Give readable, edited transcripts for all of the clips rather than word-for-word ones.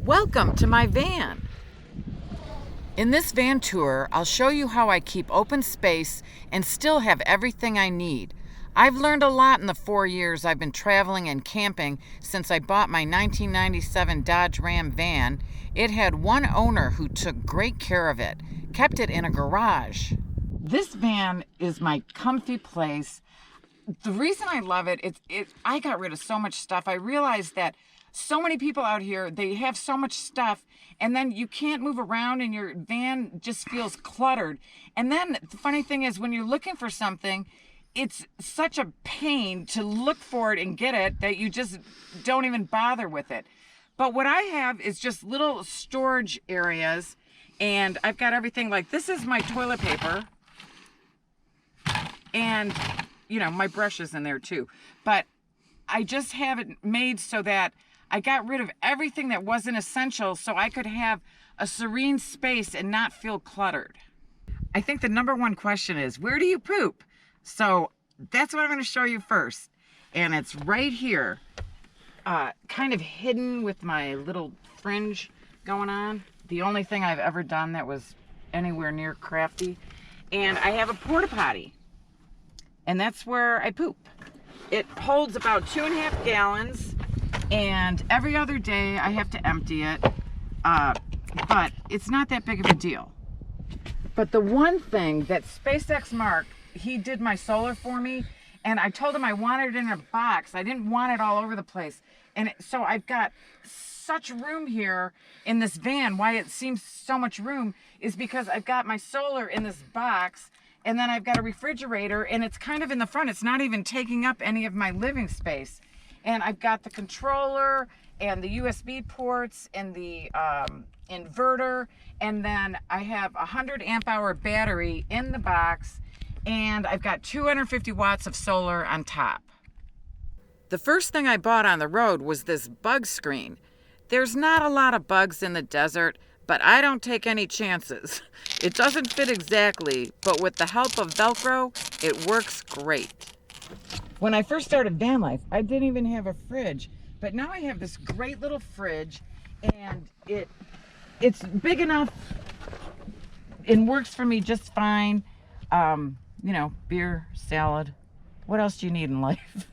Welcome to my van. In this van tour, I'll show you how I keep open space and still have everything I need. I've learned a lot in the 4 years I've been traveling and camping since I bought my 1997 Dodge Ram van. It had one owner who took great care of it, kept it in a garage. This van is my comfy place. The reason I love it, I got rid of so much stuff. I realized that so many people out here, they have so much stuff, and then you can't move around and your van just feels cluttered. And then the funny thing is, when you're looking for something, it's such a pain to look for it and get it that you just don't even bother with it. But what I have is just little storage areas, and I've got everything. Like, this is my toilet paper, and my brush is in there too. But I just have it made so that I got rid of everything that wasn't essential so I could have a serene space and not feel cluttered. I think the number one question is, where do you poop? So that's what I'm going to show you first. And it's right here, kind of hidden with my little fringe going on. The only thing I've ever done that was anywhere near crafty. And I have a porta potty. And that's where I poop. It holds about 2.5 gallons. And every other day I have to empty it, but it's not that big of a deal. But the one thing that SpaceX Mark, he did my solar for me, and I told him I wanted it in a box. I didn't want it all over the place. And so I've got such room here in this van. Why it seems so much room is because I've got my solar in this box, and then I've got a refrigerator, and it's kind of in the front. It's not even taking up any of my living space. And I've got the controller and the USB ports and the inverter. And then I have a 100 amp hour battery in the box. And I've got 250 watts of solar on top. The first thing I bought on the road was this bug screen. There's not a lot of bugs in the desert, but I don't take any chances. It doesn't fit exactly, but with the help of Velcro, it works great. When I first started van life, I didn't even have a fridge, but now I have this great little fridge, and it's big enough and works for me just fine. Beer, salad. What else do you need in life?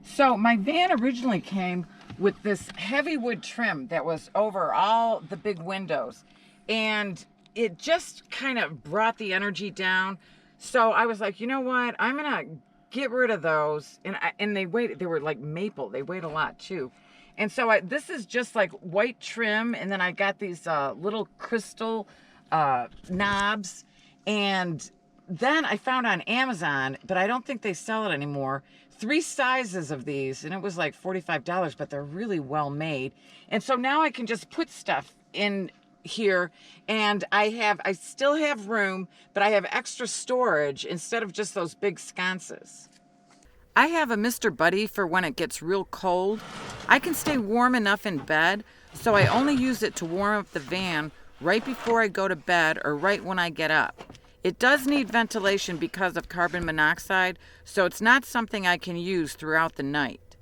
So my van originally came with this heavy wood trim that was over all the big windows, and it just kind of brought the energy down. So I was like, you know what? I'm gonna get rid of those. And they were like maple. They weighed a lot too. And so this is just like white trim. And then I got these little crystal knobs. And then I found on Amazon, but I don't think they sell it anymore, 3 sizes of these. And it was like $45, but they're really well made. And so now I can just put stuff in here, and I still have room, but I have extra storage instead of just those big sconces. I have a Mr. Buddy for when it gets real cold. I can stay warm enough in bed, so I only use it to warm up the van right before I go to bed or right when I get up. It does need ventilation because of carbon monoxide, so it's not something I can use throughout the night.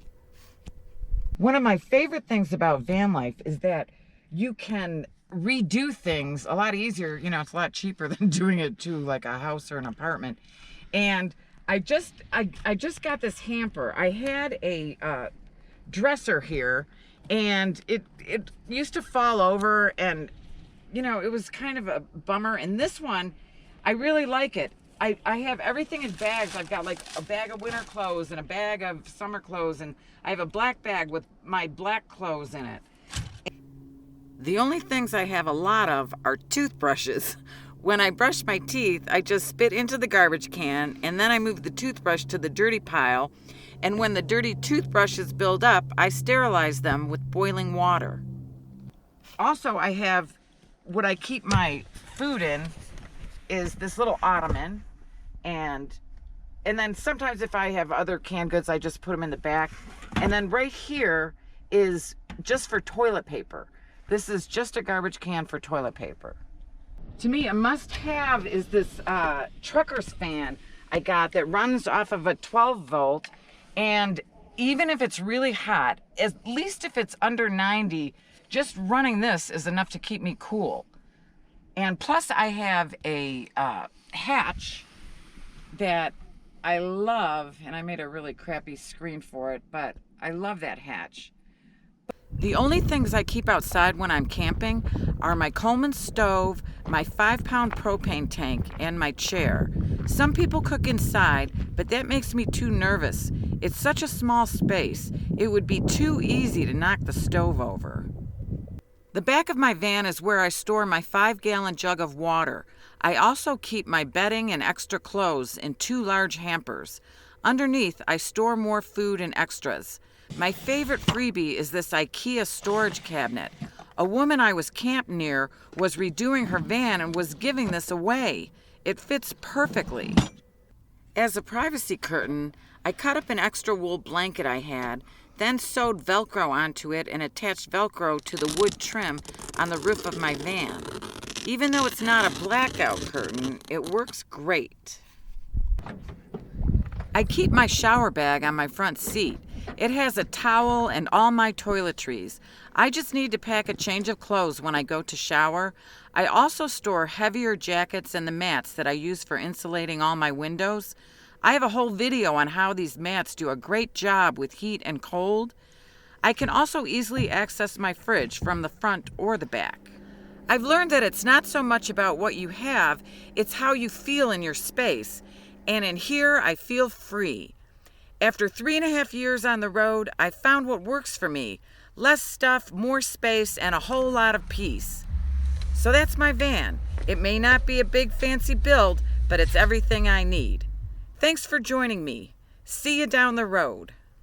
One of my favorite things about van life is that you can redo things a lot easier. It's a lot cheaper than doing it to like a house or an apartment. And I just got this hamper. I had a dresser here, and it used to fall over, and it was kind of a bummer. And this one, I really like it. I have everything in bags. I've got like a bag of winter clothes and a bag of summer clothes, and I have a black bag with my black clothes in it. The only things I have a lot of are toothbrushes. When I brush my teeth, I just spit into the garbage can, and then I move the toothbrush to the dirty pile. And when the dirty toothbrushes build up, I sterilize them with boiling water. Also, I have what I keep my food in is this little ottoman, and then sometimes if I have other canned goods, I just put them in the back. And then right here is just for toilet paper. This is just a garbage can for toilet paper. To me, a must-have is this trucker's fan I got that runs off of a 12 volt. And even if it's really hot, at least if it's under 90, just running this is enough to keep me cool. And plus I have a hatch that I love, and I made a really crappy screen for it, but I love that hatch. The only things I keep outside when I'm camping are my Coleman stove, my 5-pound propane tank, and my chair. Some people cook inside, but that makes me too nervous. It's such a small space. It would be too easy to knock the stove over. The back of my van is where I store my 5-gallon jug of water. I also keep my bedding and extra clothes in 2 large hampers. Underneath, I store more food and extras. My favorite freebie is this IKEA storage cabinet. A woman I was camped near was redoing her van and was giving this away. It fits perfectly. As a privacy curtain, I cut up an extra wool blanket I had, then sewed Velcro onto it and attached Velcro to the wood trim on the roof of my van. Even though it's not a blackout curtain, it works great. I keep my shower bag on my front seat. It has a towel and all my toiletries. I just need to pack a change of clothes when I go to shower. I also store heavier jackets and the mats that I use for insulating all my windows. I have a whole video on how these mats do a great job with heat and cold. I can also easily access my fridge from the front or the back. I've learned that it's not so much about what you have, it's how you feel in your space. And in here, I feel free. After 3.5 years on the road, I found what works for me. Less stuff, more space, and a whole lot of peace. So that's my van. It may not be a big fancy build, but it's everything I need. Thanks for joining me. See you down the road.